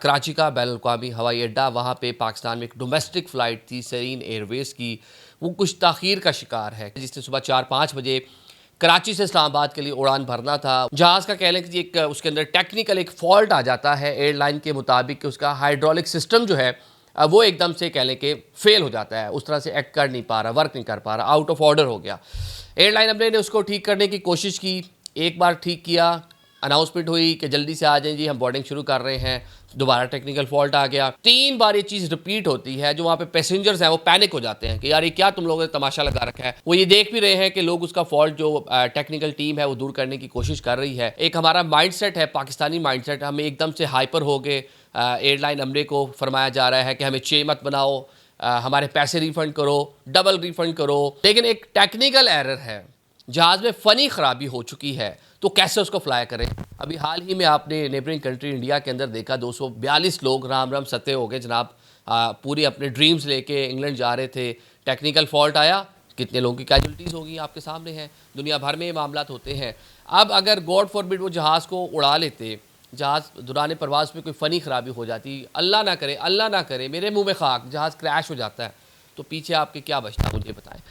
کراچی کا بین الاقوامی ہوائی اڈہ، وہاں پہ پاکستان میں ایک ڈومیسٹک فلائٹ تھی سرین ایئر ویز کی، وہ کچھ تاخیر کا شکار ہے، جس نے صبح 4-5 بجے کراچی سے اسلام آباد کے لیے اڑان بھرنا تھا۔ جہاز کا کہہ لیں کہ ایک اس کے اندر ٹیکنیکل ایک فالٹ آ جاتا ہے ایئر لائن کے مطابق کہ اس کا ہائیڈرولک سسٹم جو ہے وہ ایک دم سے کہہ لیں کہ فیل ہو جاتا ہے، اس طرح سے ایکٹ کر نہیں پا رہا، ورک نہیں کر پا رہا، آؤٹ آف آرڈر ہو گیا۔ ایئر لائن عملے نے اس کو ٹھیک کرنے کی کوشش کی، ایک بار ٹھیک کیا، اناؤنسمنٹ ہوئی کہ جلدی سے آ جائیں جی، ہم بورڈنگ شروع کر رہے ہیں، دوبارہ ٹیکنیکل فالٹ آ گیا۔ 3 بار یہ چیز ریپیٹ ہوتی ہے، جو وہاں پہ پیسنجرز ہیں وہ پینک ہو جاتے ہیں کہ یار یہ کیا تم لوگوں نے تماشا لگا رکھا ہے۔ وہ یہ دیکھ بھی رہے ہیں کہ لوگ اس کا فالٹ جو ٹیکنیکل ٹیم ہے وہ دور کرنے کی کوشش کر رہی ہے۔ ایک ہمارا مائنڈ سیٹ ہے، پاکستانی مائنڈ سیٹ، ہمیں ایک دم سے ہائپر ہو گئے، ایئر لائن عملے کو فرمایا جا رہا ہے کہ ہمیں چے مت بناؤ، ہمارے پیسے ریفنڈ کرو، ڈبل ریفنڈ کرو۔ لیکن ایک ٹیکنیکل ایرر ہے، جہاز میں فنی خرابی ہو چکی ہے، تو کیسے اس کو فلائی کریں؟ ابھی حال ہی میں آپ نے نیبرنگ کنٹری انڈیا کے اندر دیکھا 242 لوگ رام رام ستے ہو گئے جناب، پوری اپنے ڈریمز لے کے انگلینڈ جا رہے تھے، ٹیکنیکل فالٹ آیا، کتنے لوگوں کی کیجولٹیز ہوگی آپ کے سامنے ہیں، دنیا بھر میں یہ معاملات ہوتے ہیں۔ اب اگر گاڈ فاربڈ وہ جہاز کو اڑا لیتے، جہاز دوران پرواز میں کوئی فنی خرابی ہو جاتی، اللہ نہ کرے میرے منہ میں خاک، جہاز کریش ہو جاتا ہے، تو پیچھے آپ کے کیا بچتا مجھے بتائیں۔